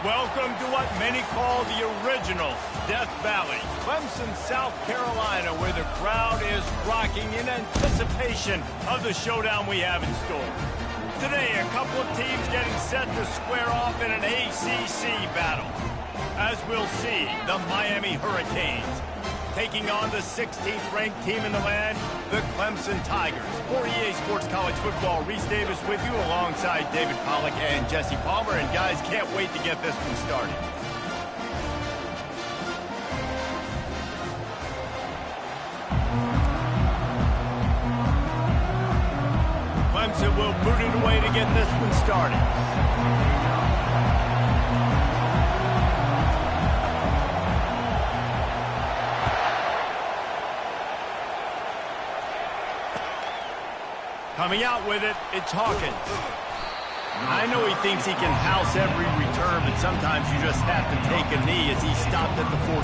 Welcome to what many call the original Death Valley, Clemson, South Carolina, where the crowd is rocking in anticipation of the showdown we have in store. Today, a couple of teams getting set to square off in an ACC battle. As we'll see, the Miami Hurricanes taking on the 16th ranked team in the land, the Clemson Tigers. For EA Sports College Football, Reese Davis with you alongside David Pollack and Jesse Palmer. And guys, can't wait to get this one started. Clemson will boot it away to get this one started. Coming out with it, it's Hawkins. I know he thinks he can house every return, but sometimes you just have to take a knee as he stopped at the 14.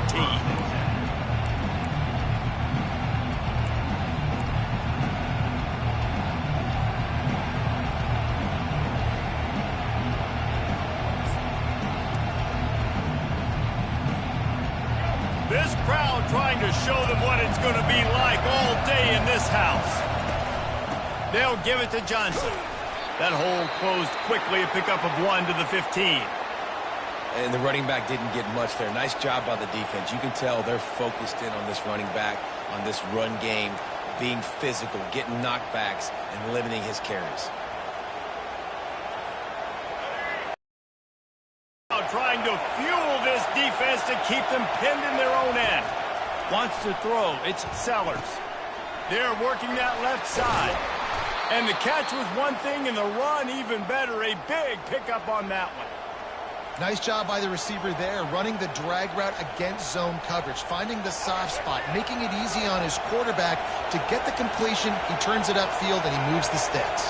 This crowd trying to show them what it's going to be like all day in this house. They'll give it to Johnson. That hole closed quickly, a pickup of 1 to the 15. And the running back didn't get much there. Nice job by the defense. You can tell they're focused in on this running back, on this run game, being physical, getting knockbacks, and limiting his carries. Trying to fuel this defense to keep them pinned in their own end. Wants to throw. It's Sellers. They're working that left side. And the catch was one thing, and the run even better. A big pickup on that one. Nice job by the receiver there, running the drag route against zone coverage, finding the soft spot, making it easy on his quarterback to get the completion. He turns it upfield, and he moves the sticks.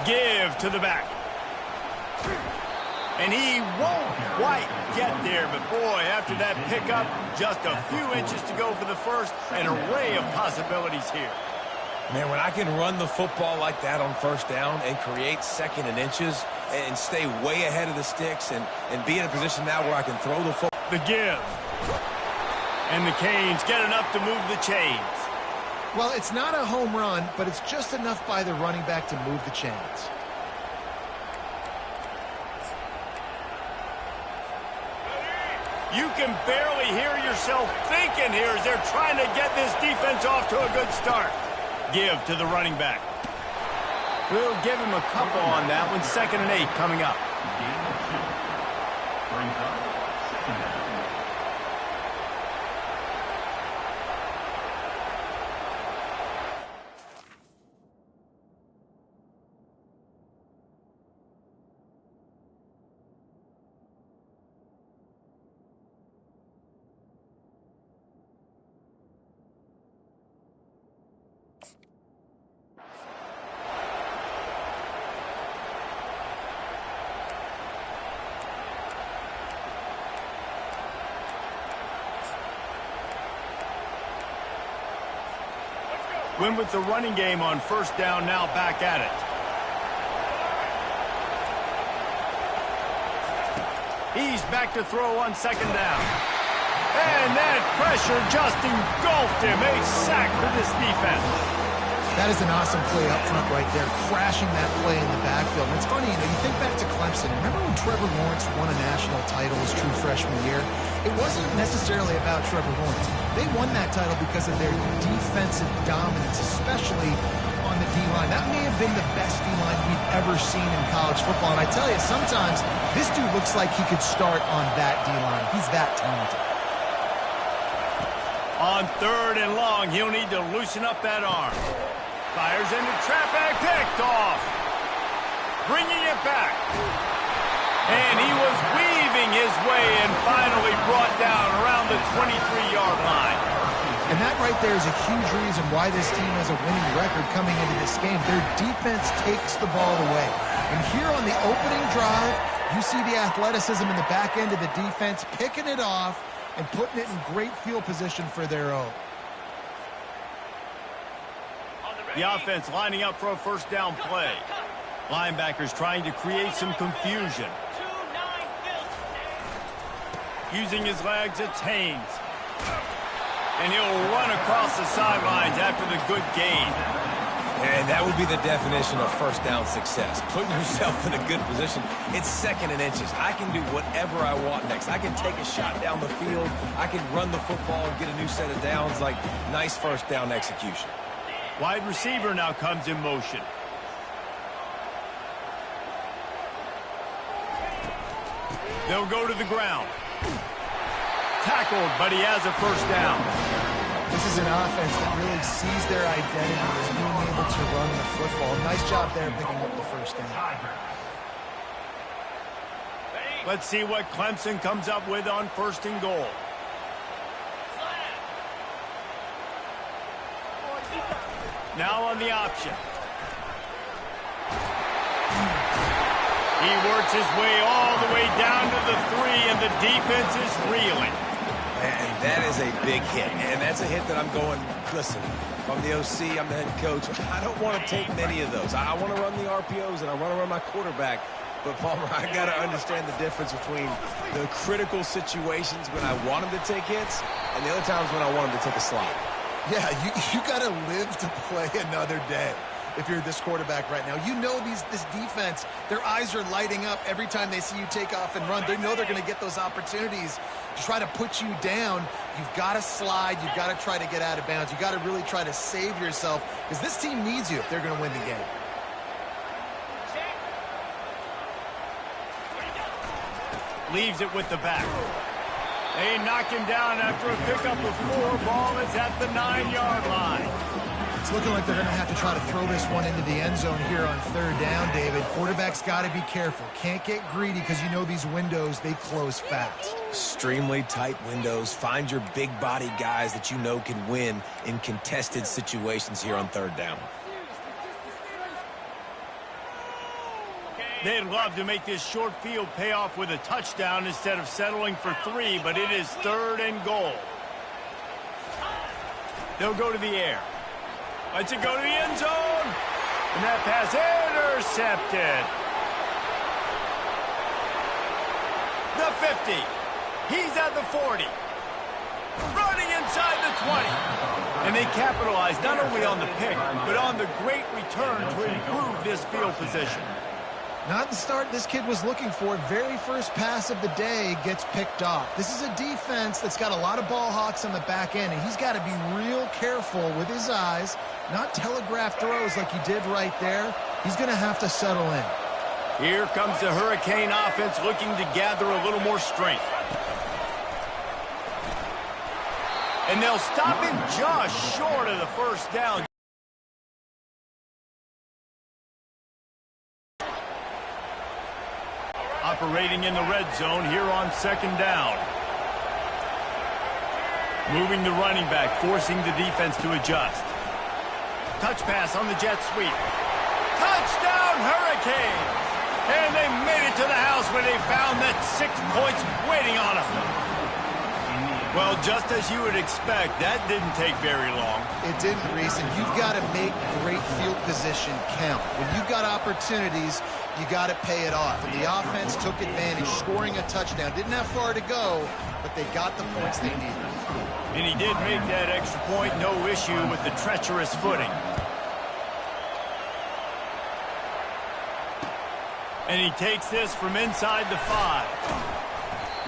Give to the back. And he won't quite get there, but boy, after that pickup, just a few inches to go for the first. An array of possibilities here. Man, when I can run the football like that on first down and create second and inches and stay way ahead of the sticks and be in a position now where I can throw the football. The give. And the Canes get enough to move the chains. Well, it's not a home run, but it's just enough by the running back to move the chains. You can barely hear yourself thinking here as they're trying to get this defense off to a good start. Give to the running back. We'll give him a couple on that one. 2nd and 8 coming up. Win with the running game on first down, now back at it. He's back to throw on 2nd down. And that pressure just engulfed him. A sack for this defense. That is an awesome play up front right there, crashing that play in the backfield. And it's funny, you think back to Clemson. Remember when Trevor Lawrence won a national title his true freshman year? It wasn't necessarily about Trevor Lawrence. They won that title because of their defensive dominance, especially on the D-line. That may have been the best D-line we've ever seen in college football. And I tell you, sometimes this dude looks like he could start on that D-line. He's that talented. On 3rd and long, he'll need to loosen up that arm. Fires into traffic, picked off. Bringing it back. And he was weaving his way and finally brought down around the 23-yard line. And that right there is a huge reason why this team has a winning record coming into this game. Their defense takes the ball away. And here on the opening drive, you see the athleticism in the back end of the defense, picking it off and putting it in great field position for their own. The offense lining up for a first down play. Linebackers trying to create some confusion. Using his legs, it's Haynes. And he'll run across the sidelines after the good gain. And that would be the definition of first down success. Putting yourself in a good position. It's 2nd and inches. I can do whatever I want next. I can take a shot down the field. I can run the football and get a new set of downs. Like, nice first down execution. Wide receiver now comes in motion. They'll go to the ground. Tackled, but he has a first down. This is an offense that really sees their identity as being able to run the football. Nice job there picking up the first down. Let's see what Clemson comes up with on 1st and goal. Now on the option. He works his way all the way down to the 3, and the defense is reeling. And that is a big hit. And that's a hit that I'm going, listen, if I'm the OC, I'm the head coach, I don't want to take many of those. I want to run the RPOs, and I want to run my quarterback. But, Palmer, I got to understand the difference between the critical situations when I want him to take hits and the other times when I want him to take a slide. Yeah, you got to live to play another day. If you're this quarterback right now, you know this defense, their eyes are lighting up every time they see you take off and run. They know they're going to get those opportunities to try to put you down. You've got to slide. You've got to try to get out of bounds. You've got to really try to save yourself because this team needs you if they're going to win the game. Leaves it with the back. They knock him down after a pickup of 4. Ball is at the 9-yard line. It's looking like they're going to have to try to throw this one into the end zone here on 3rd down, David. Quarterback's got to be careful. Can't get greedy because you know these windows, they close fast. Extremely tight windows. Find your big body guys that you know can win in contested situations here on 3rd down. They'd love to make this short field pay off with a touchdown instead of settling for 3, but it is 3rd and goal. They'll go to the air. Let's it go to the end zone. And that pass intercepted. The 50. He's at the 40. Running inside the 20. And they capitalize not only on the pick, but on the great return to improve this field position. Not the start this kid was looking for. Very first pass of the day gets picked off. This is a defense that's got a lot of ball hawks on the back end, and he's got to be real careful with his eyes, not telegraph throws like he did right there. He's going to have to settle in. Here comes the Hurricane offense looking to gather a little more strength. And they'll stop him just short of the first down. Operating in the red zone here on 2nd down. Moving the running back, forcing the defense to adjust. Touch pass on the jet sweep. Touchdown Hurricanes! And they made it to the house where they found that 6 points waiting on them. Well, just as you would expect, that didn't take very long. It didn't, Reese, and you've got to make great field position count. When you've got opportunities, you got to pay it off. And the offense took advantage, scoring a touchdown. Didn't have far to go, but they got the points they needed. And he did make that extra point, no issue with the treacherous footing. And he takes this from inside the 5.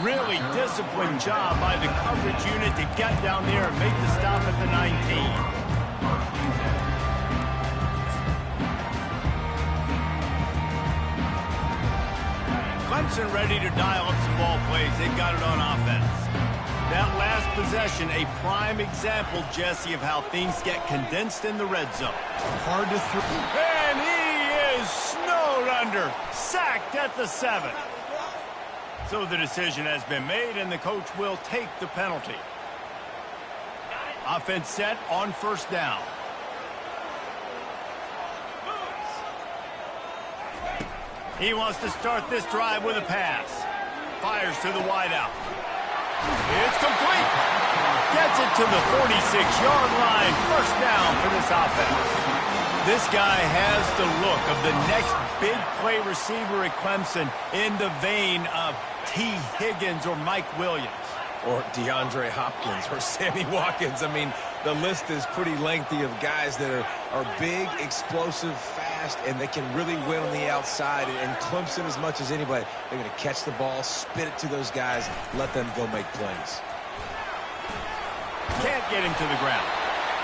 Really disciplined job by the coverage unit to get down there and make the stop at the 19. Clemson ready to dial up some ball plays. They've got it on offense. That last possession, a prime example, Jesse, of how things get condensed in the red zone. Hard to throw. And he is snowed under, sacked at the 7. So the decision has been made, and the coach will take the penalty. Offense set on 1st down. He wants to start this drive with a pass. Fires to the wideout. It's complete. Gets it to the 46-yard line. 1st down for this offense. This guy has the look of the next big play receiver at Clemson in the vein of T. Higgins or Mike Williams. Or DeAndre Hopkins or Sammy Watkins. I mean, the list is pretty lengthy of guys that are big, explosive, fast, and they can really win on the outside. And Clemson, as much as anybody, they're going to catch the ball, spit it to those guys, let them go make plays. Can't get him to the ground.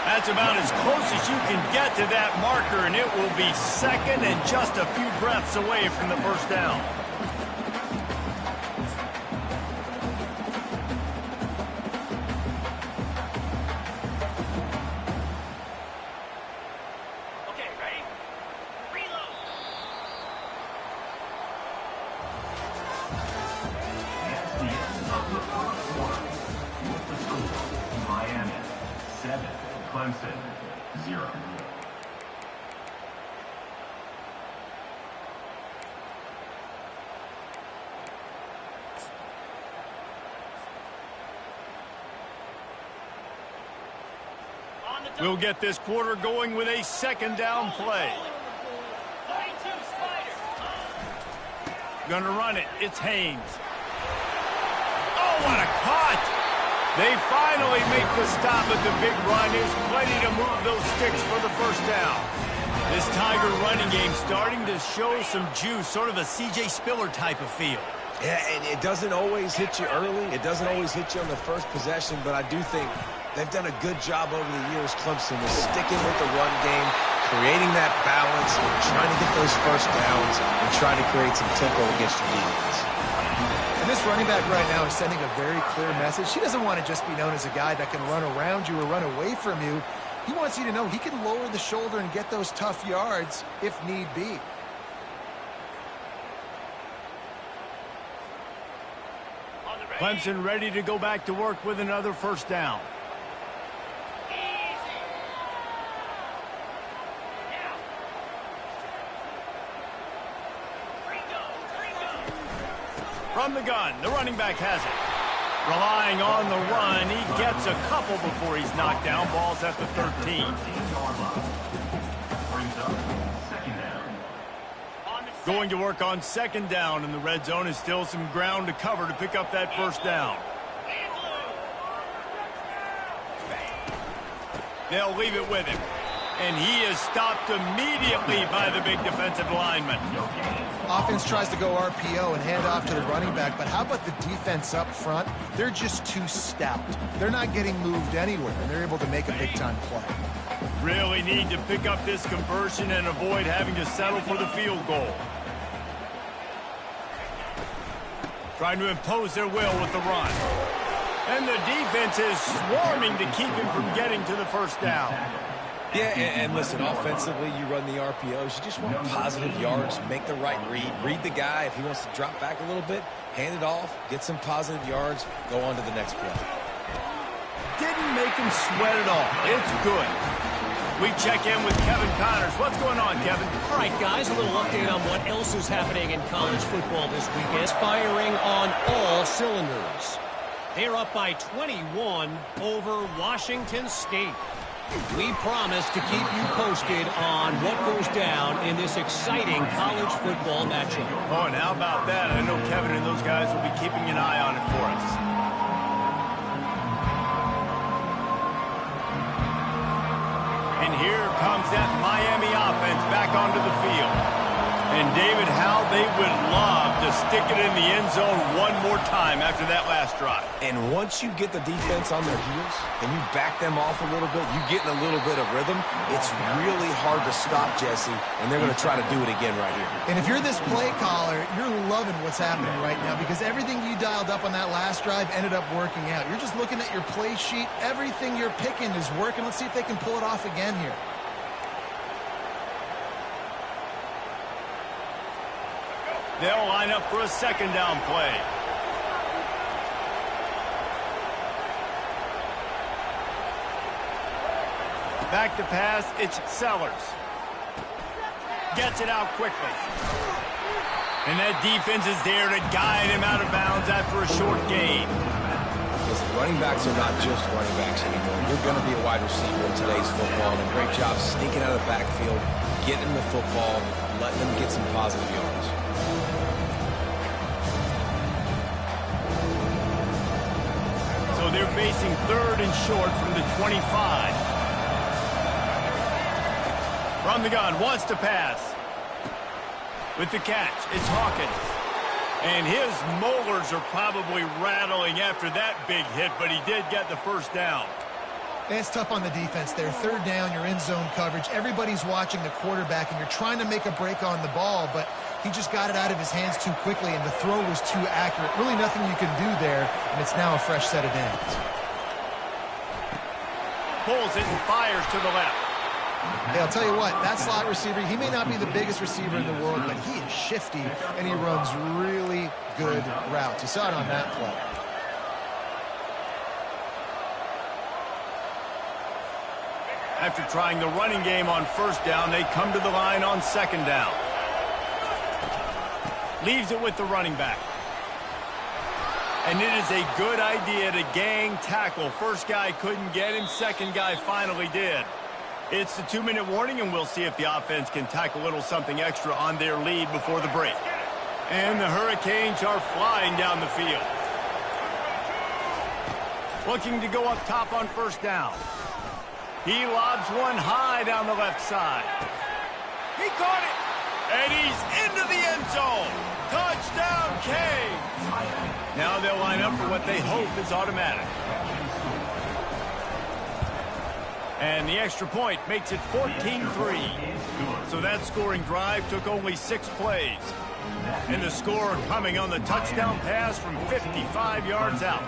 That's about as close as you can get to that marker, and it will be second and just a few breaths away from the first down. Clemson, 0. We'll get this quarter going with a second down play. Gonna run it. It's Haynes. Oh, what a cut! They finally make the stop at the big run. There's plenty to move those sticks for the first down. This Tiger running game starting to show some juice, sort of a C.J. Spiller type of feel. Yeah, and it doesn't always hit you early. It doesn't always hit you on the first possession, but I do think they've done a good job over the years, Clemson, with sticking with the run game, creating that balance, trying to get those first downs, and trying to create some tempo against your defense. And this running back right now is sending a very clear message. He doesn't want to just be known as a guy that can run around you or run away from you. He wants you to know he can lower the shoulder and get those tough yards if need be. Clemson ready to go back to work with another first down. From the gun, the running back has it. Relying on the run, he gets a couple before he's knocked down. Ball's at the 13. Going to work on second down in the red zone is still some ground to cover to pick up that first down. They'll leave it with him. And he is stopped immediately by the big defensive lineman. Offense tries to go RPO and hand off to the running back, but how about the defense up front? They're just too stout. They're not getting moved anywhere, and they're able to make a big-time play. Really need to pick up this conversion and avoid having to settle for the field goal. Trying to impose their will with the run. And the defense is swarming to keep him from getting to the first down. Yeah, and listen, offensively, you run the RPOs. You just want positive yards, make the right read the guy. If he wants to drop back a little bit, hand it off, get some positive yards, go on to the next play. Didn't make him sweat at all. It's good. We check in with Kevin Connors. What's going on, Kevin? All right, guys, a little update on what else is happening in college football this weekend. It's firing on all cylinders. They're up by 21 over Washington State. We promise to keep you posted on what goes down in this exciting college football matchup. Oh, and how about that? I know Kevin and those guys will be keeping an eye on it for us. And here comes that Miami offense back onto the field. And David, how they would love to stick it in the end zone one more time after that last drive. And once you get the defense on their heels and you back them off a little bit, you get in a little bit of rhythm, it's really hard to stop, Jesse, and they're going to try to do it again right here. And if you're this play caller, you're loving what's happening right now because everything you dialed up on that last drive ended up working out. You're just looking at your play sheet. Everything you're picking is working. Let's see if they can pull it off again here. They'll line up for a second down play. Back to pass, it's Sellers. Gets it out quickly. And that defense is there to guide him out of bounds after a short gain. Listen, running backs are not just running backs anymore. You're going to be a wide receiver in today's football, and a great job sneaking out of the backfield, getting the football, letting them get some positive yards. So they're facing 3rd and short from the 25. From the gun, wants to pass. With the catch, it's Hawkins. And his molars are probably rattling after that big hit, but he did get the first down. It's tough on the defense there. 3rd down, you're in zone coverage. Everybody's watching the quarterback, and you're trying to make a break on the ball, but he just got it out of his hands too quickly, and the throw was too accurate. Really nothing you can do there, and it's now a fresh set of downs. Pulls it and fires to the left. Hey, I'll tell you what, that slot receiver, he may not be the biggest receiver in the world, but he is shifty, and he runs really good routes. You saw it on that play. After trying the running game on 1st down, they come to the line on 2nd down. Leaves it with the running back. And it is a good idea to gang tackle. First guy couldn't get him, second guy finally did. It's the 2-minute warning, and we'll see if the offense can tack a little something extra on their lead before the break. And the Hurricanes are flying down the field. Looking to go up top on 1st down. He lobs one high down the left side. He caught it. And he's into the end zone. Touchdown, Canes. Now they'll line up for what they hope is automatic. And the extra point makes it 14-3. So that scoring drive took only 6 plays. And the score coming on the touchdown pass from 55 yards out.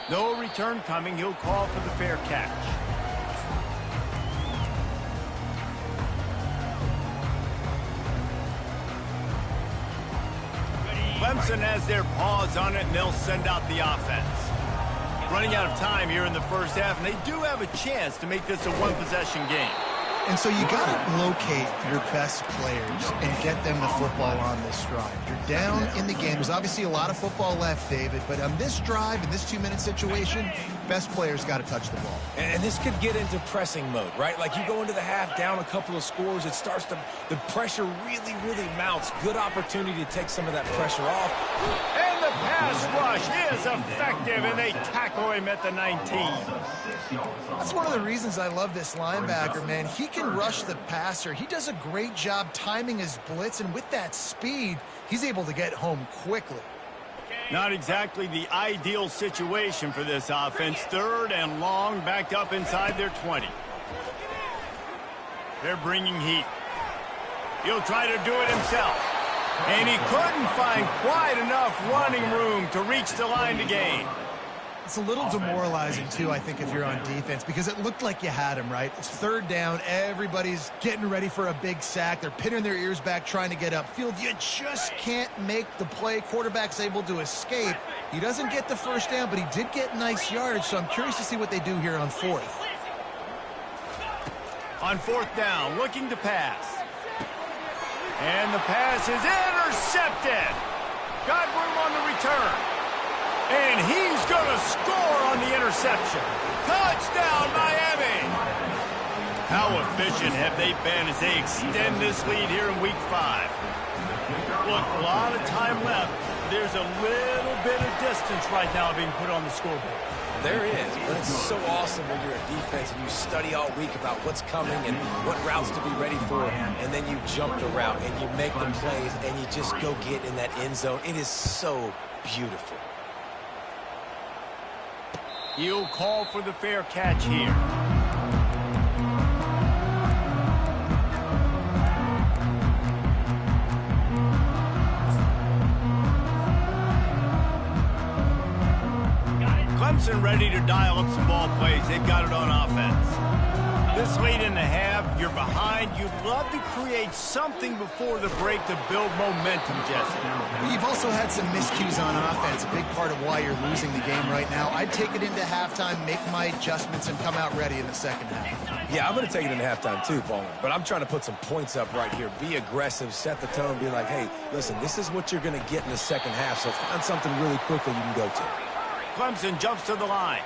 No return coming. He'll call for the fair catch. Clemson has their paws on it, and they'll send out the offense. Running out of time here in the first half, and they do have a chance to make this a one-possession game. And so you got to locate your best players and get them the football on this drive. You're down in the game. There's obviously a lot of football left, David, but on this drive, in this 2-minute situation, best players got to touch the ball. And this could get into pressing mode, right? Like you go into the half down a couple of scores, it starts to, the pressure really, really mounts. Good opportunity to take some of that pressure off. And the pass rush is effective, and they tackle him at the 19. That's one of the reasons I love this linebacker, man. He can rush the passer. He does a great job timing his blitz, and with that speed, he's able to get home quickly. Not exactly the ideal situation for this offense. 3rd and long, backed up inside their 20. They're bringing heat. He'll try to do it himself. And he couldn't find quite enough running room to reach the line to gain. It's a little demoralizing, too, I think, if you're on defense, because it looked like you had him, right? It's 3rd down. Everybody's getting ready for a big sack. They're pinning their ears back, trying to get upfield. You just can't make the play. Quarterback's able to escape. He doesn't get the first down, but he did get nice yardage, so I'm curious to see what they do here on 4th. On 4th down, looking to pass. And the pass is intercepted. Got room on the return. And he's going to score on the interception. Touchdown, Miami! How efficient have they been as they extend this lead here in Week 5? Look, a lot of time left. There's a little bit of distance right now being put on the scoreboard. There is, but it's so awesome when you're a defense and you study all week about what's coming and what routes to be ready for, and then you jump the route and you make the plays and you just go get in that end zone. It is so beautiful. He'll call for the fair catch here. Clemson ready to dial up some ball plays. They've got it on offense. This late in the half, you're behind. You'd love to create something before the break to build momentum, Jesse. You've also had some miscues on offense, a big part of why you're losing the game right now. I'd take it into halftime, make my adjustments, and come out ready in the second half. Yeah, I'm going to take it into halftime too, Bowman. But I'm trying to put some points up right here. Be aggressive, set the tone, be like, hey, listen, this is what you're going to get in the second half, so find something really quickly you can go to. Clemson jumps to the line.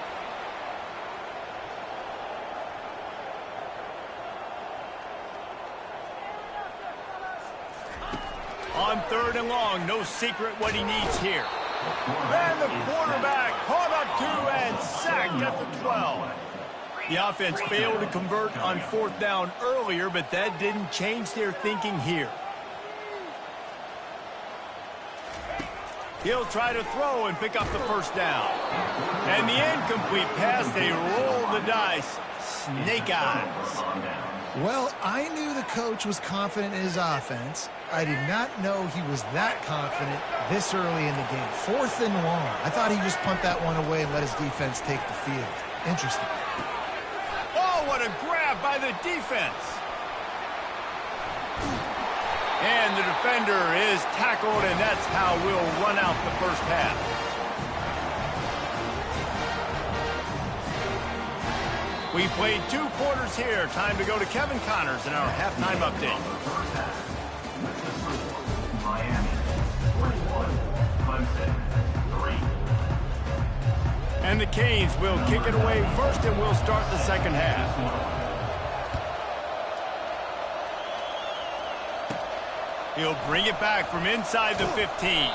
On 3rd and long, no secret what he needs here. And the quarterback caught up to and sacked at the 12. The offense failed to convert on 4th down earlier, but that didn't change their thinking here. He'll try to throw and pick up the 1st down. And the incomplete pass, they roll the dice. Snake eyes. Well, I knew the coach was confident in his offense. I did not know he was that confident this early in the game. 4th and long. I thought he'd just punt that one away and let his defense take the field. Interesting. Oh, what a grab by the defense. And the defender is tackled, and that's how we'll run out the first half. We played 2 quarters here. Time to go to Kevin Connors in our halftime update. Miami 21, Clemson 3. And the Canes will kick it away first, and we'll start the second half. He'll bring it back from inside the 15.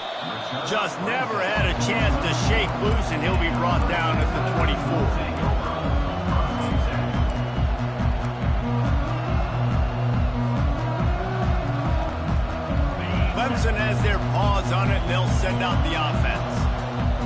Just never had a chance to shake loose, and he'll be brought down at the 24. Clemson has their paws on it, and they'll send out the offense.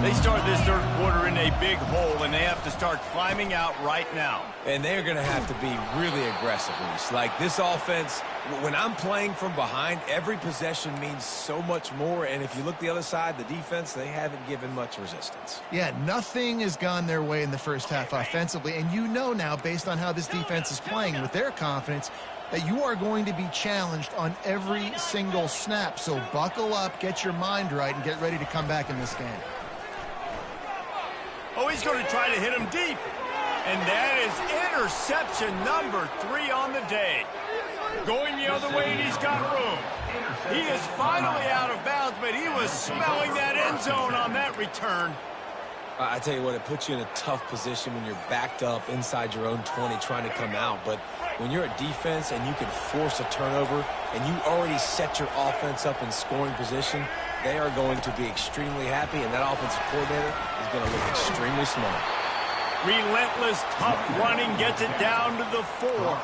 They start this 3rd quarter in a big hole, and they have to start climbing out right now. And they're going to have to be really aggressive, Reese. Like this offense, when I'm playing from behind, every possession means so much more. And if you look the other side, the defense, they haven't given much resistance. Yeah, nothing has gone their way in the first half offensively. And you know now, based on how this defense is playing with their confidence, that you are going to be challenged on every single snap. So buckle up, get your mind right, and get ready to come back in this game. Oh, he's going to try to hit him deep. And that is interception number 3 on the day. Going the other way, and he's got room. He is finally out of bounds, but he was smelling that end zone on that return. I tell you what, it puts you in a tough position when you're backed up inside your own 20 trying to come out. But when you're a defense and you can force a turnover and you already set your offense up in scoring position, they are going to be extremely happy, and that offensive coordinator is going to look extremely smart. Relentless, tough running gets it down to the 4.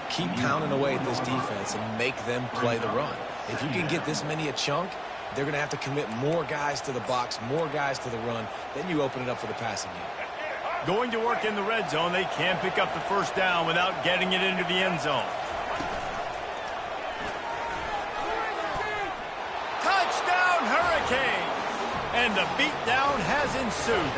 Keep pounding away at this defense and make them play the run. If you can get this many a chunk, they're going to have to commit more guys to the box, more guys to the run. Then you open it up for the passing game. Going to work in the red zone. They can't pick up the 1st down without getting it into the end zone. Touchdown, Hurricane! And the beatdown has ensued.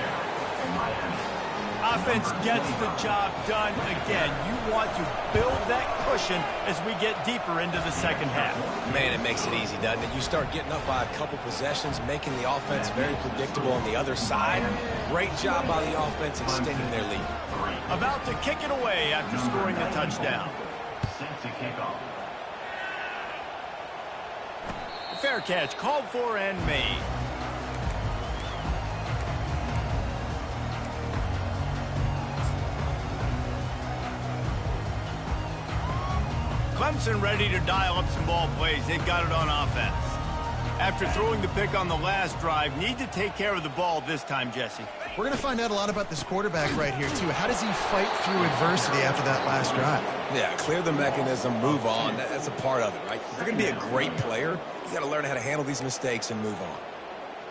Offense gets the job done again. You want to build that cushion as we get deeper into the second half. Man, it makes it easy, doesn't it? You start getting up by a couple possessions, making the offense very predictable on the other side. Great job by the offense extending their lead. About to kick it away after scoring the touchdown. Set to kick off. Fair catch, called for and made. Clemson ready to dial up some ball plays. They've got it on offense. After throwing the pick on the last drive, need to take care of the ball this time, Jesse. We're going to find out a lot about this quarterback right here, too. How does he fight through adversity after that last drive? Yeah, clear the mechanism, move on. That's a part of it, right? If you're going to be a great player, you got to learn how to handle these mistakes and move on.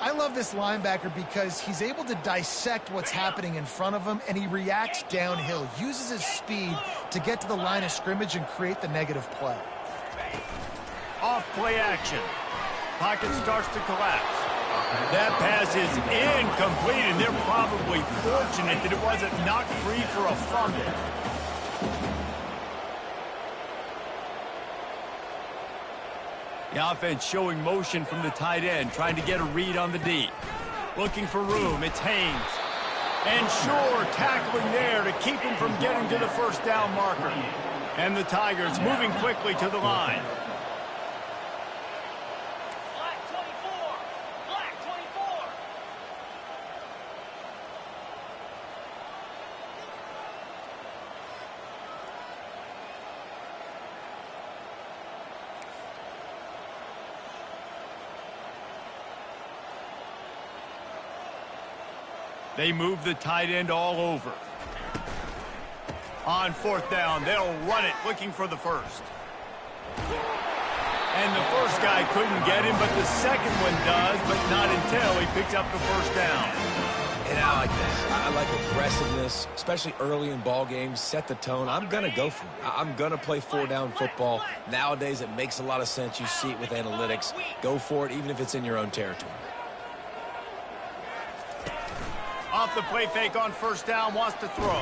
I love this linebacker because he's able to dissect what's happening in front of him, and he reacts downhill, uses his speed to get to the line of scrimmage and create the negative play. Off play action. Pocket starts to collapse. That pass is incomplete, and they're probably fortunate that it wasn't knocked free for a fumble. The offense showing motion from the tight end, trying to get a read on the D. Looking for room, it's Haynes. And Shore tackling there to keep him from getting to the first down marker. And the Tigers moving quickly to the line. Black 24! Black 24! They move the tight end all over. On fourth down, they'll run it, looking for the first. And the first guy couldn't get him, but the second one does, but not until he picks up the first down. And I like this. I like aggressiveness, especially early in ball games. Set the tone. I'm going to go for it. I'm going to play four-down football. Nowadays, it makes a lot of sense. You see it with analytics. Go for it, even if it's in your own territory. Off the play fake on first down, wants to throw.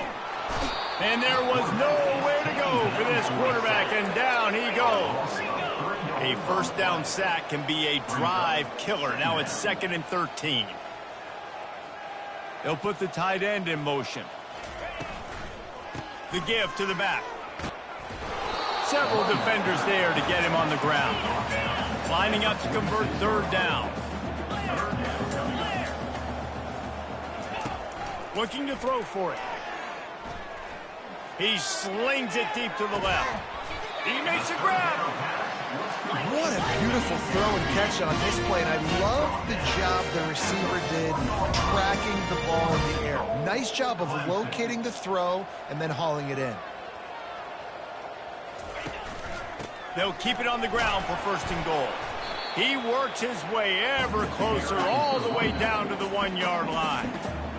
And there was nowhere to go for this quarterback, and down he goes. A first down sack can be a drive killer. Now it's 2nd and 13. They'll put the tight end in motion. The give to the back. Several defenders there to get him on the ground. Lining up to convert third down. Looking to throw for it. He slings it deep to the left. He makes a grab. What a beautiful throw and catch on this play, and I love the job the receiver did tracking the ball in the air. Nice job of locating the throw and then hauling it in. They'll keep it on the ground for 1st and goal. He works his way ever closer all the way down to the 1-yard line.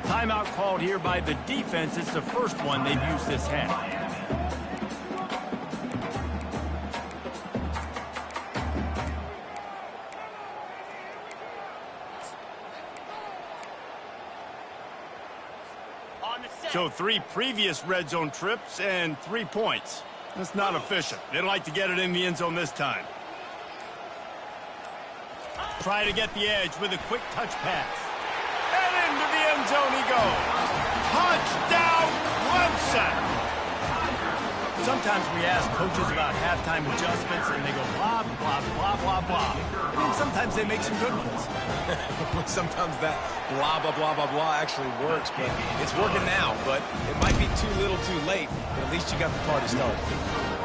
Timeout called here by the defense. It's the first one they've used this half. So 3 previous red zone trips and 3 points. That's not efficient. They'd like to get it in the end zone this time. Try to get the edge with a quick touch pass. And into the end zone he goes. Touchdown, Clemson! Sometimes we ask coaches about halftime adjustments, and they go blah, blah, blah, blah, blah. I mean, sometimes they make some good ones. Sometimes that blah, blah, blah, blah, blah actually works, but it's working now. But it might be too little too late, but at least you got the party started.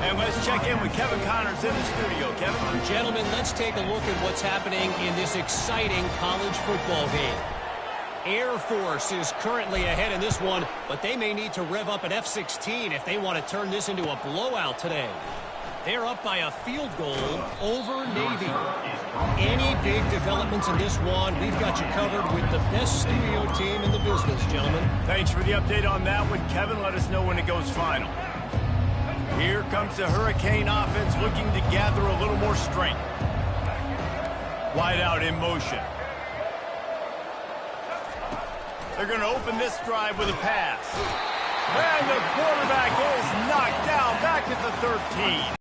And let's check in with Kevin Connors in the studio. Kevin? Gentlemen, let's take a look at what's happening in this exciting college football game. Air Force is currently ahead in this one, but they may need to rev up an F-16 if they want to turn this into a blowout today. They're up by a field goal over Navy. Any big developments in this one, we've got you covered with the best studio team in the business, gentlemen. Thanks for the update on that one, Kevin. Let us know when it goes final. Here comes the Hurricane offense looking to gather a little more strength. Wide out in motion. They're going to open this drive with a pass. And the quarterback is knocked down back at the 13.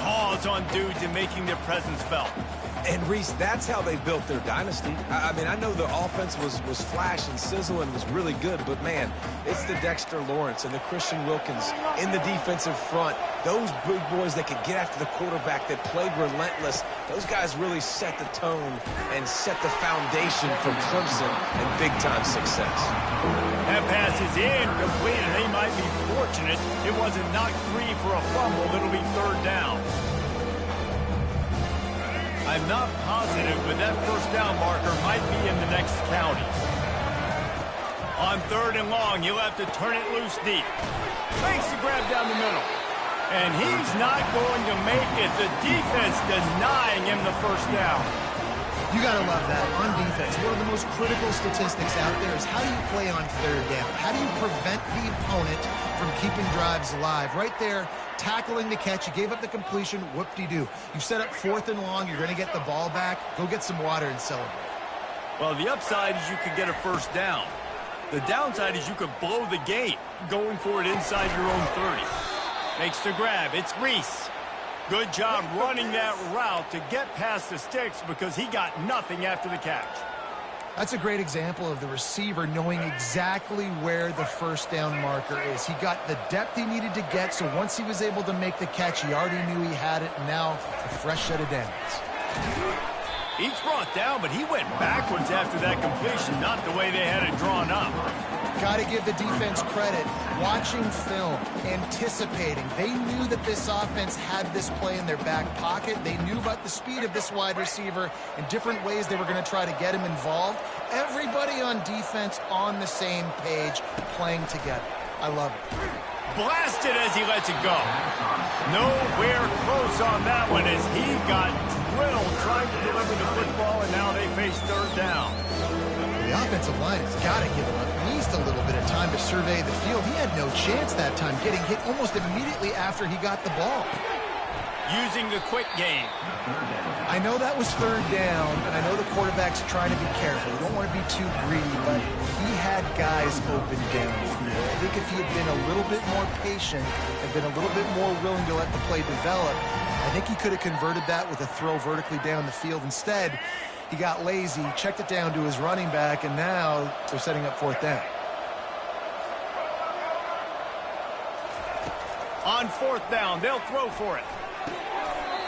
Pause on dudes and making their presence felt. And, Reese, that's how they built their dynasty. I mean, I know the offense was flash and sizzle and was really good, but, man, it's the Dexter Lawrence and the Christian Wilkins in the defensive front. Those big boys that could get after the quarterback, that played relentless, those guys really set the tone and set the foundation for Clemson and big-time success. That pass is incomplete, and they might be fortunate it wasn't knocked free for a fumble. It'll be third down. I'm not positive, but that first down marker might be in the next county. On 3rd and long, he'll have to turn it loose deep. Makes the grab down the middle. And he's not going to make it. The defense denying him the first down. You got to love that. On defense, one of the most critical statistics out there is how do you play on 3rd down? How do you prevent the opponent from keeping drives alive? Right there, tackling the catch. You gave up the completion. Whoop-de-doo. You've set up 4th and long. You're going to get the ball back. Go get some water and celebrate. Well, the upside is you could get a first down. The downside is you could blow the game going for it inside your own 30. Makes the grab. It's Reese. Good job running that route to get past the sticks because he got nothing after the catch. That's a great example of the receiver knowing exactly where the first down marker is. He got the depth he needed to get, so once he was able to make the catch, he already knew he had it, and now a fresh set of downs. He's brought down, but he went backwards after that completion, not the way they had it drawn up. Got to give the defense credit. Watching film, anticipating. They knew that this offense had this play in their back pocket. They knew about the speed of this wide receiver and different ways they were going to try to get him involved. Everybody on defense on the same page, playing together. I love it. Blasted as he lets it go. Nowhere close on that one as he got drilled trying to deliver the football, and now they face third down. The offensive line has got to give him at least a little bit of time to survey the field. He had no chance that time, getting hit almost immediately after he got the ball. Using the quick game. I know that was third down, and I know the quarterback's trying to be careful. You don't want to be too greedy, but he had guys open downfield. I think if he had been a little bit more patient and been a little bit more willing to let the play develop, I think he could have converted that with a throw vertically down the field. Instead, he got lazy, checked it down to his running back, and now they're setting up fourth down. On fourth down, they'll throw for it.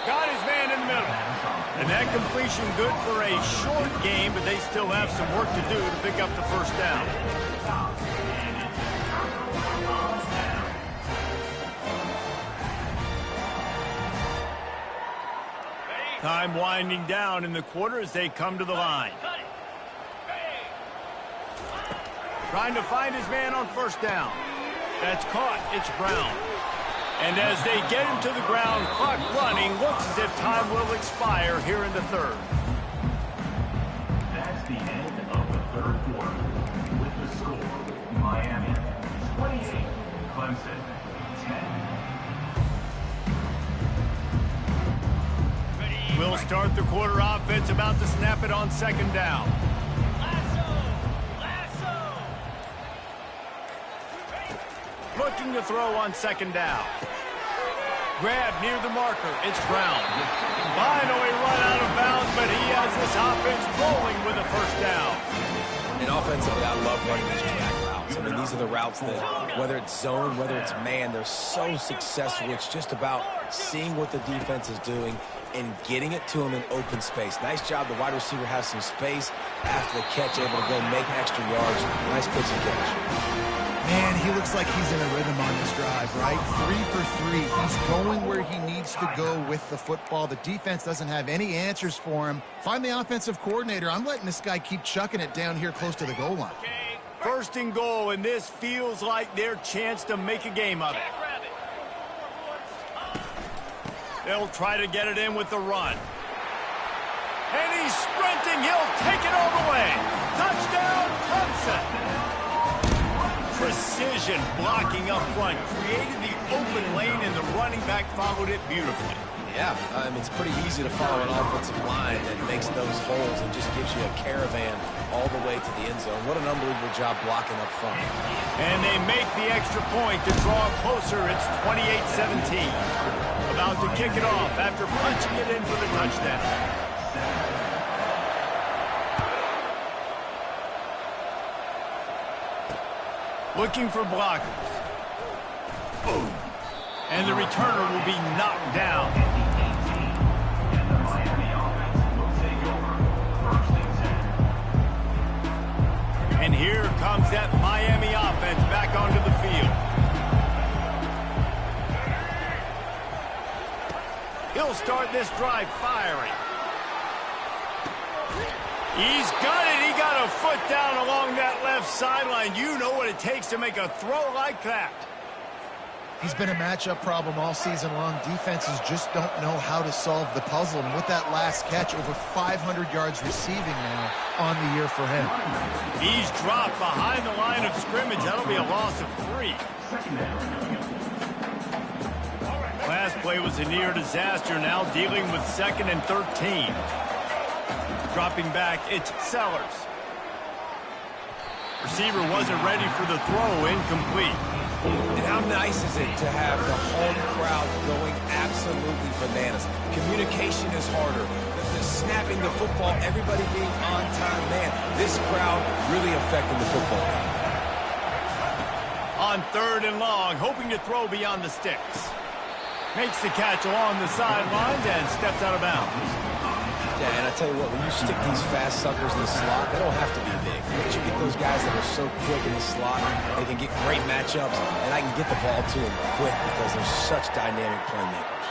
Got his man in the middle. And that completion good for a short game, but they still have some work to do to pick up the first down. Time winding down in the quarter as they come to the line. Trying to find his man on first down. That's caught. It's Brown. And as they get him to the ground, clock running, looks as if time will expire here in the third. That's the end of the third quarter. With the score, Miami 28, Clemson 10. We'll start the quarter offense about to snap it on second down. Looking to throw on second down. Grab near the marker. It's Brown. Finally run out of bounds, but he has this offense rolling with a first down. And offensively, I love running these drag routes. I mean, these are the routes that, whether it's zone, whether it's man, they're so successful. It's just about seeing what the defense is doing and getting it to him in open space. Nice job. The wide receiver has some space after the catch, able to go make extra yards. Nice pitch and catch. Man, he looks like he's in a rhythm on this drive, right? 3 for 3. He's going where he needs to go with the football. The defense doesn't have any answers for him. Find the offensive coordinator. I'm letting this guy keep chucking it down here close to the goal line. First and goal, and this feels like their chance to make a game of it. They'll try to get it in with the run. And he's sprinting. He'll take it all the way. Touchdown, Clemson. Precision blocking up front, created the open lane, and the running back followed it beautifully. Yeah, it's pretty easy to follow an offensive line that makes those holes and just gives you a caravan all the way to the end zone. What an unbelievable job blocking up front. And they make the extra point to draw closer. It's 28-17. About to kick it off after punching it in for the touchdown. Looking for blockers. Boom. And the returner will be knocked down. And the Miami offense will take over first and 10. And here comes that Miami offense back onto the field. He'll start this drive firing. He's got it. He got a foot down along that left sideline. You know what it takes to make a throw like that. He's been a matchup problem all season long. Defenses just don't know how to solve the puzzle. And with that last catch, over 500 yards receiving now on the year for him. He's dropped behind the line of scrimmage. That'll be a loss of 3. Last play was a near disaster. Now dealing with 2nd and 13. Dropping back, it's Sellers. Receiver wasn't ready for the throw, incomplete. And how nice is it to have the home crowd going absolutely bananas? Communication is harder. The snapping the football, everybody being on time. Man, this crowd really affecting the football. On 3rd and long, hoping to throw beyond the sticks. Makes the catch along the sidelines and steps out of bounds. Yeah, and I tell you what, when you stick these fast suckers in the slot, they don't have to be big. Once you get those guys that are so quick in the slot, they can get great matchups, and I can get the ball to them quick because they're such dynamic playmakers.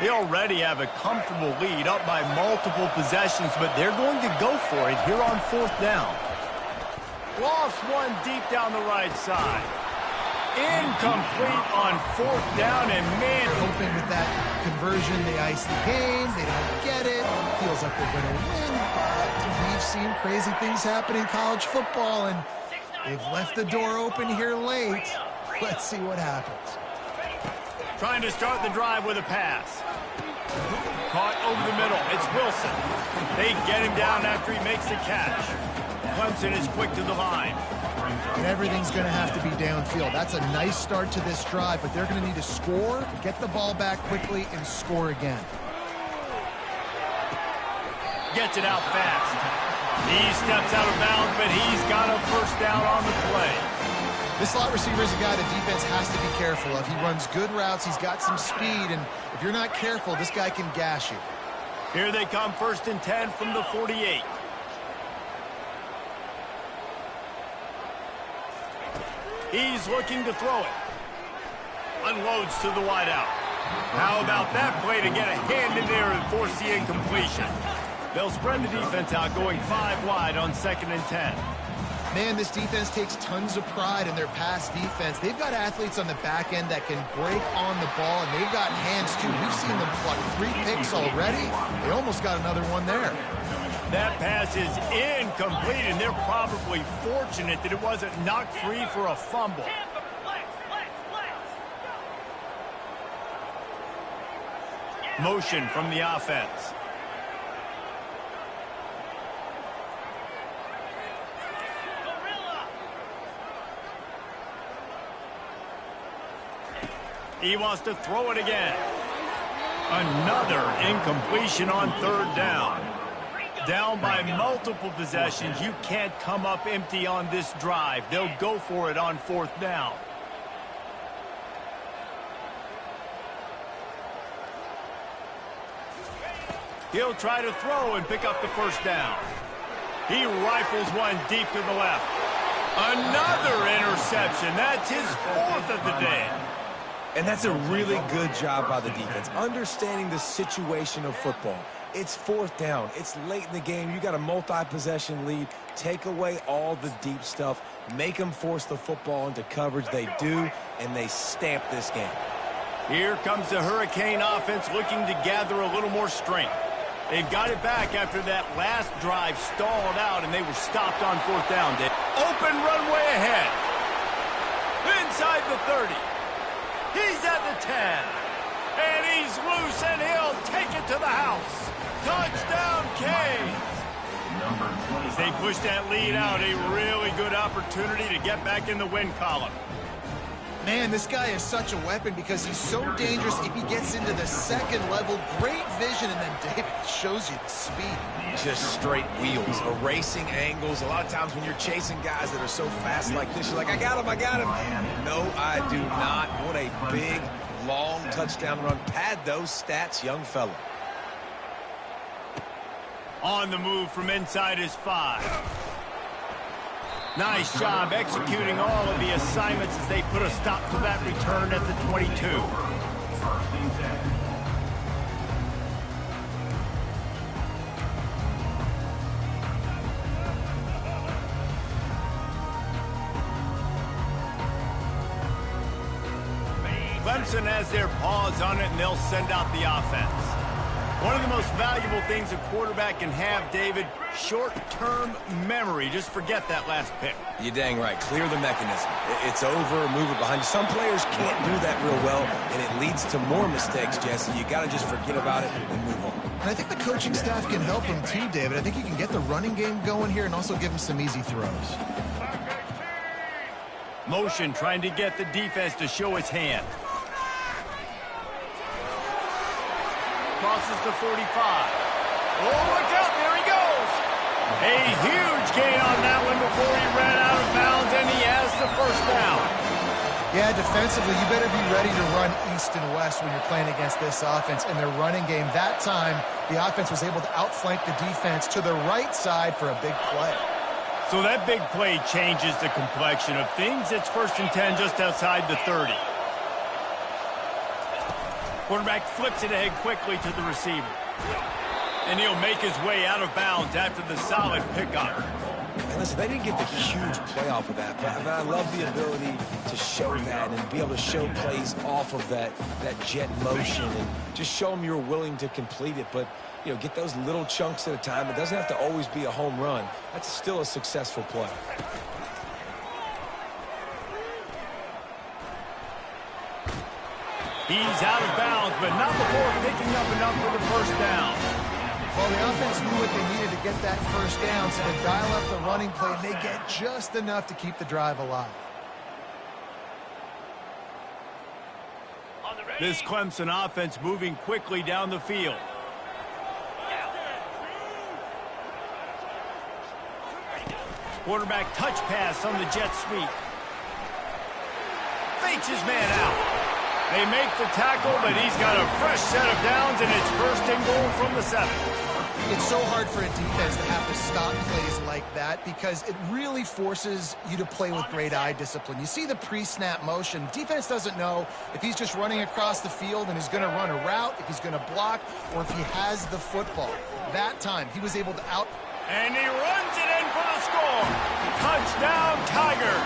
They already have a comfortable lead up by multiple possessions, but they're going to go for it here on 4th down. Lost one deep down the right side. Incomplete on 4th down, and man, Hoping with that conversion, they ice the game. They don't get it. Feels like they're going to win, but we've seen crazy things happen in college football, and they've left the door open here late. Let's see what happens. trying to start the drive with a pass. Caught over the middle. It's Wilson. They get him down after he makes the catch. Clemson is quick to the line. And everything's going to have to be downfield. That's a nice start to this drive, but they're going to need to score, get the ball back quickly, and score again. Gets it out fast. He steps out of bounds, but he's got a first down on the play. This slot receiver is a guy the defense has to be careful of. He runs good routes. He's got some speed, and if you're not careful, this guy can gash you. Here they come, 1st and 10 from the 48. He's looking to throw it. Unloads to the wideout. How about that play to get a hand in there and force the incompletion? They'll spread the defense out, going 5 wide on 2nd and 10. Man, this defense takes tons of pride in their pass defense. They've got athletes on the back end that can break on the ball, and they've got hands, too. We've seen them pluck 3 picks already. They almost got another one there. That pass is incomplete, and they're probably fortunate that it wasn't knocked free for a fumble. Motion from the offense. He wants to throw it again. Another incompletion on 3rd down. Down by multiple possessions. You can't come up empty on this drive. They'll go for it on 4th down. He'll try to throw and pick up the first down. He rifles one deep to the left. Another interception. That's his 4th of the day. And that's a really good job by the defense, understanding the situation of football. It's 4th down. It's late in the game. You got a multi-possession lead. Take away all the deep stuff. Make them force the football into coverage. They do, and they stamp this game. Here comes the Hurricane offense looking to gather a little more strength. They've got it back after that last drive stalled out, and they were stopped on 4th down. Open runway ahead. Inside the 30. He's at the 10. And he's loose, and he'll take it to the house. Touchdown, Canes. As they push that lead out, a really good opportunity to get back in the win column. Man, this guy is such a weapon because he's so dangerous if he gets into the 2nd level. Great vision, and then David shows you the speed. Just straight wheels, erasing angles. A lot of times when you're chasing guys that are so fast like this, you're like, I got him, I got him. No, I do not. What a big, long touchdown run. Pad those stats, young fella. On the move from inside his 5. Nice job executing all of the assignments as they put a stop to that return at the 22. Clemson has their paws on it, and they'll send out the offense. One of the most valuable things a quarterback can have, David, short-term memory. Just forget that last pick. You're dang right. Clear the mechanism. It's over, move it behind you. Some players can't do that real well, and it leads to more mistakes, Jesse. You got to just forget about it and move on. And I think the coaching staff can help him too, David. I think he can get the running game going here and also give him some easy throws. Motion trying to get the defense to show its hand. Crosses the 45. Oh, look out, there he goes. A huge gain on that one before he ran out of bounds, and he has the first down. Yeah, defensively, you better be ready to run east and west when you're playing against this offense. In their running game, that time, the offense was able to outflank the defense to the right side for a big play. So that big play changes the complexion of things. It's 1st and 10 just outside the 30. Quarterback flips it ahead quickly to the receiver. And he'll make his way out of bounds after the solid pickup. And listen, they didn't get the huge play off of that, but I love the ability to show that and be able to show plays off of that jet motion and just show them you're willing to complete it. But, you know, get those little chunks at a time. It doesn't have to always be a home run. That's still a successful play. He's out of bounds, but not before picking up enough for the first down. Well, the offense knew what they needed to get that first down, so they dial up the running play, and they get just enough to keep the drive alive. This Clemson offense moving quickly down the field. Quarterback touch pass on the jet sweep. Fakes his man out. They make the tackle, but he's got a fresh set of downs, and it's 1st and goal from the 7. It's so hard for a defense to have to stop plays like that because it really forces you to play with great eye discipline. You see the pre-snap motion. Defense doesn't know if he's just running across the field and he's going to run a route, if he's going to block, or if he has the football. That time, he was able to out... And he runs it in for the score. Touchdown, Tiger.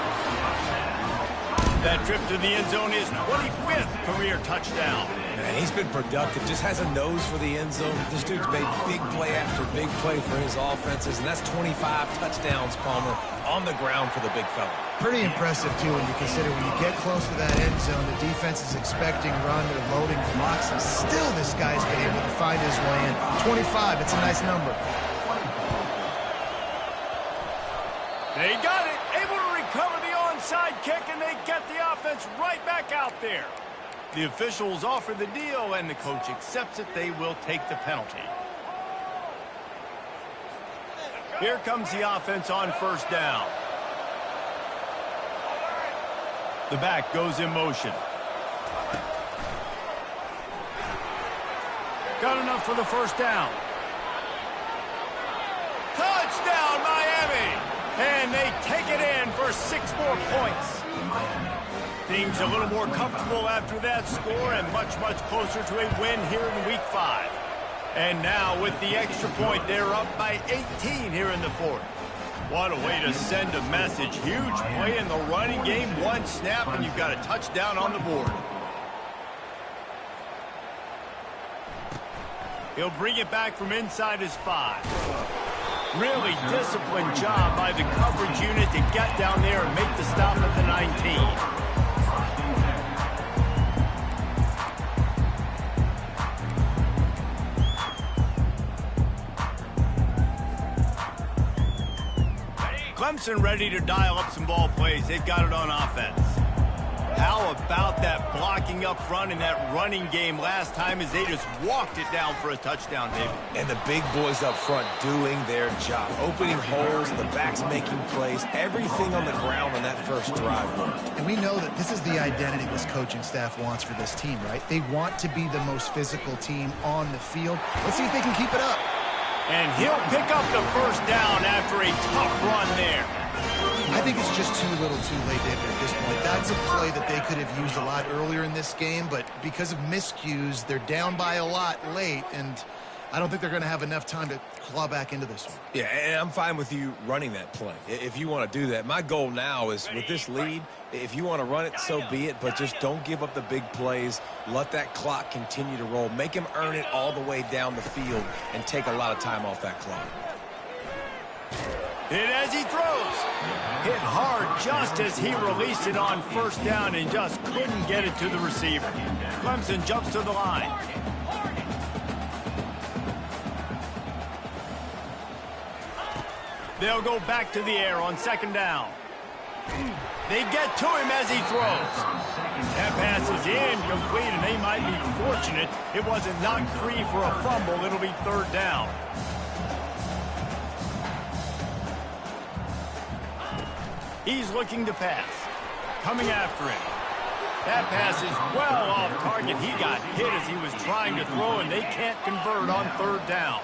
That trip to the end zone is 25th career touchdown. Man, he's been productive. Just has a nose for the end zone. This dude's made big play after big play for his offenses, and that's 25 touchdowns, Palmer, on the ground for the big fella. Pretty impressive, too, when you consider when you get close to that end zone, the defense is expecting run, they're loading blocks, and still this guy's been able to find his way in. 25, it's a nice number. They got it, able to recover the onside kick, and they get the offense right back out there. The officials offer the deal, and the coach accepts it. They will take the penalty. Here comes the offense on 1st down. The back goes in motion. Got enough for the 1st down. Touchdown, Miami! And they take it in for 6 more points. Things a little more comfortable after that score and much, much closer to a win here in Week 5. And now with the extra point, they're up by 18 here in the 4th. What a way to send a message. Huge play in the running game. 1 snap, and you've got a touchdown on the board. He'll bring it back from inside his 5. Really disciplined job by the coverage unit to get down there and make the stop at the 19. Clemson ready to dial up some ball plays. They've got it on offense. How about that blocking up front and that running game last time as they just walked it down for a touchdown, David? And the big boys up front doing their job. Opening holes, the backs making plays, everything on the ground on that first drive. And we know that this is the identity this coaching staff wants for this team, right? They want to be the most physical team on the field. Let's see if they can keep it up. And he'll pick up the 1st down after a tough run there. I think it's just too little too late, David, at this point. That's a play that they could have used a lot earlier in this game, but because of miscues, they're down by a lot late, and I don't think they're going to have enough time to claw back into this one. Yeah, and I'm fine with you running that play if you want to do that. My goal now is with this lead, if you want to run it, so be it, but just don't give up the big plays. Let that clock continue to roll. Make him earn it all the way down the field and take a lot of time off that clock. Hit as he throws. Hit hard just as he released it on 1st down and just couldn't get it to the receiver. Clemson jumps to the line. They'll go back to the air on 2nd down. They get to him as he throws. That pass is incomplete, and they might be fortunate it wasn't knocked free for a fumble. It'll be third down. He's looking to pass. Coming after him. That pass is well off target. He got hit as he was trying to throw, and they can't convert on third down.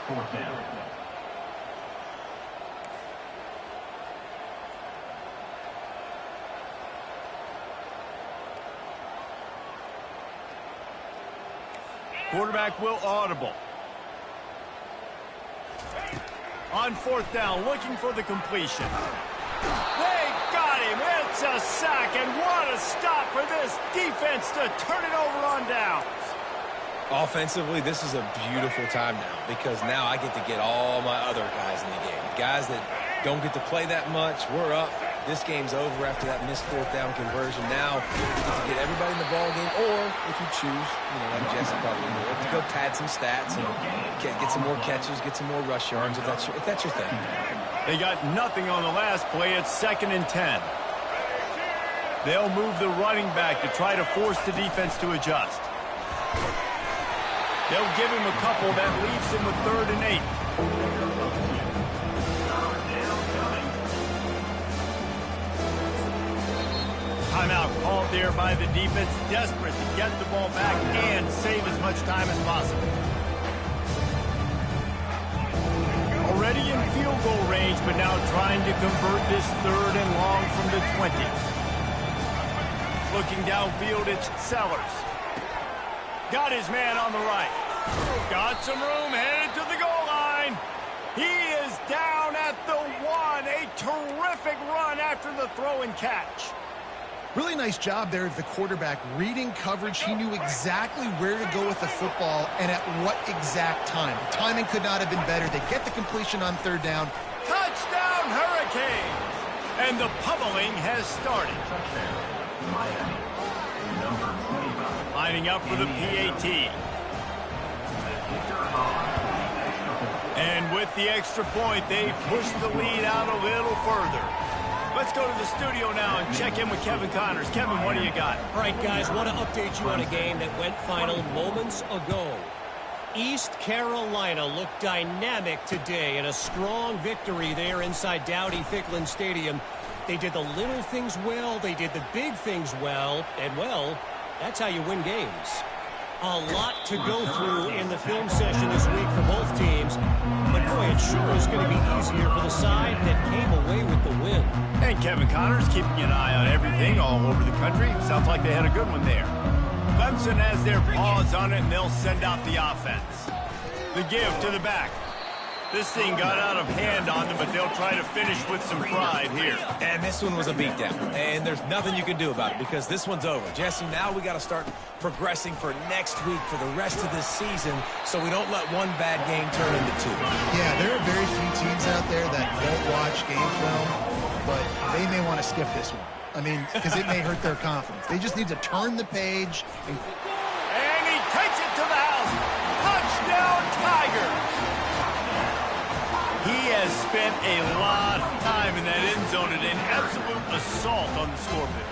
Quarterback will audible. On fourth down, looking for the completion. They got him. It's a sack, and what a stop for this defense to turn it over on downs. Offensively, this is a beautiful time now because now I get to get all my other guys in the game. Guys that don't get to play that much, we're up. This game's over after that missed fourth down conversion. Now, you get to get everybody in the ball game, or if you choose, like Jesse probably would, to go pad some stats and get some more catches, get some more rush yards if that's your thing. They got nothing on the last play. It's 2nd and 10. They'll move the running back to try to force the defense to adjust. They'll give him a couple. That leaves him with 3rd and 8. Timeout called there by the defense, desperate to get the ball back and save as much time as possible. Already in field goal range, but now trying to convert this 3rd and long from the 20. Looking downfield, it's Sellers. Got his man on the right. Got some room, headed to the goal line. He is down at the 1. A terrific run after the throw and catch. Really nice job there of the quarterback reading coverage. He knew exactly where to go with the football and at what exact time. The timing could not have been better. They get the completion on 3rd down. Touchdown, Hurricanes! And the pummeling has started. Lining up for the PAT. And with the extra point, they push the lead out a little further. Let's go to the studio now and check in with Kevin Connors. Kevin, what do you got? All right, guys, want to update you on a game that went final moments ago. East Carolina looked dynamic today in a strong victory there inside Dowdy-Ficklin Stadium. They did the little things well, they did the big things well, and, well, that's how you win games. A lot to go through in the film session this week for both teams, but boy, it sure is going to be easier for the side that came away with the win. And Kevin Connors keeping an eye on everything all over the country. Sounds like they had a good one there. Clemson has their paws on it, and they'll send out the offense. The give to the back. This thing got out of hand on them, but they'll try to finish with some pride here. And this one was a beatdown, and there's nothing you can do about it because this one's over. Jesse, now we got to start progressing for next week for the rest of this season so we don't let one bad game turn into 2. Yeah, there are very few teams out there that won't watch game film, but they may want to skip this one. I mean, because it may hurt their confidence. They just need to turn the page. And he takes it to the house. Touchdown, Tigers. He has spent a lot of time in that end zone and an absolute assault on the scoreboard.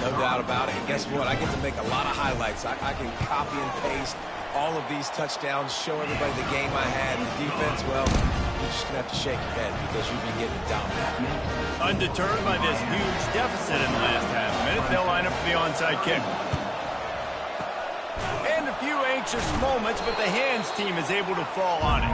No doubt about it. And guess what? I get to make a lot of highlights. I can copy and paste all of these touchdowns, show everybody the game I had. The defense, well, you're just going to have to shake your head because you've been getting dominated. Undeterred by this huge deficit in the last half minute, they'll line up for the onside kick. And a few anxious moments, but the hands team is able to fall on it.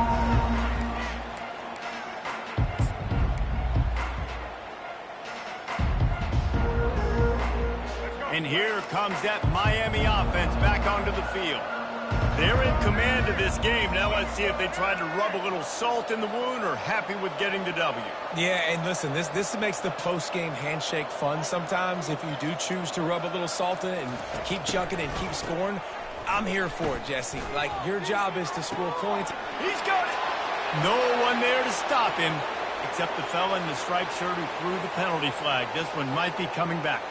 And here comes that Miami offense back onto the field. They're in command of this game. Now let's see if they try to rub a little salt in the wound or happy with getting the W. Yeah, and listen, this makes the post-game handshake fun sometimes. If you do choose to rub a little salt in it and keep chucking and keep scoring, I'm here for it, Jesse. Like, your job is to score points. He's got it. No one there to stop him except the fella in the striped shirt who threw the penalty flag. This one might be coming back.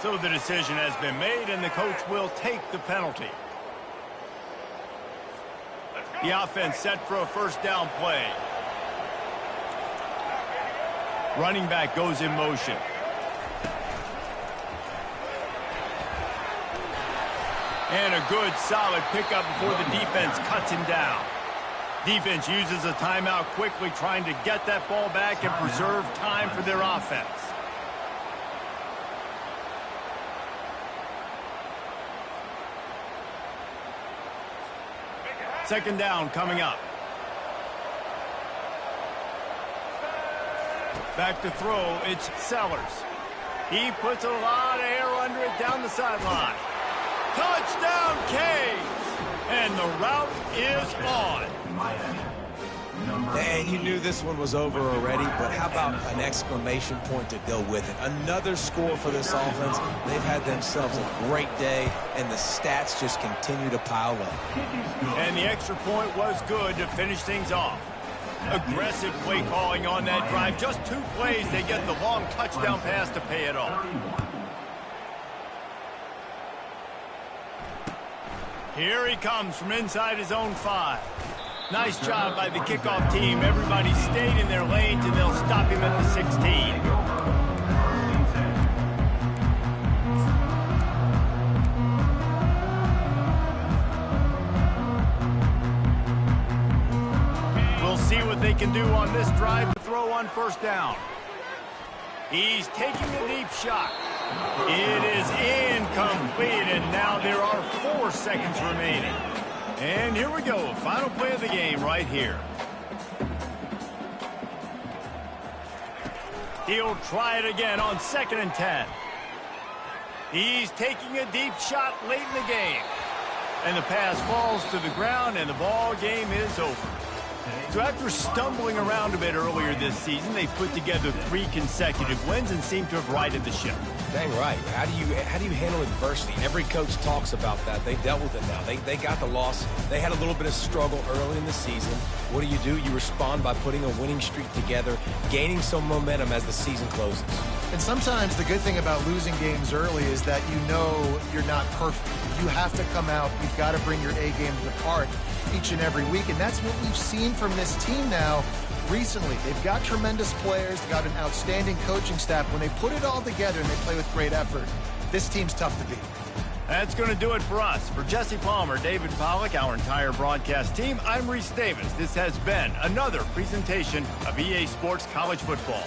So the decision has been made, and the coach will take the penalty. The offense set for a first down play. Running back goes in motion. And a good, solid pickup before the defense cuts him down. Defense uses a timeout quickly, trying to get that ball back and preserve time for their offense. Second down coming up. Back to throw, it's Sellers. He puts a lot of air under it down the sideline. Touchdown, Canes! And the route is on. And you knew this one was over already, but how about an exclamation point to go with it? Another score for this offense. They've had themselves a great day, and the stats just continue to pile up. And the extra point was good to finish things off. Aggressive play calling on that drive. Just 2 plays, they get the long touchdown pass to pay it off. Here he comes from inside his own 5. Nice job by the kickoff team. Everybody stayed in their lanes, and they'll stop him at the 16. We'll see what they can do on this drive to throw on first down. He's taking a deep shot. It is incomplete, and now there are 4 seconds remaining. And here we go, final play of the game right here. He'll try it again on 2nd and 10. He's taking a deep shot late in the game. And the pass falls to the ground, and the ball game is over. So after stumbling around a bit earlier this season, they put together 3 consecutive wins and seem to have righted the ship. Dang right. How do you handle adversity? Every coach talks about that. They've dealt with it now. They got the loss. They had a little bit of struggle early in the season. What do? You respond by putting a winning streak together, gaining some momentum as the season closes. And sometimes the good thing about losing games early is that you know you're not perfect. You have to come out. You've got to bring your A game to the park each and every week, and that's what we've seen from this team now recently. They've got tremendous players. They've got an outstanding coaching staff. When they put it all together and they play with great effort, this team's tough to beat. That's going to do it for us. For Jesse Palmer, David Pollack, our entire broadcast team, I'm Reese Davis. This has been another presentation of EA Sports College Football.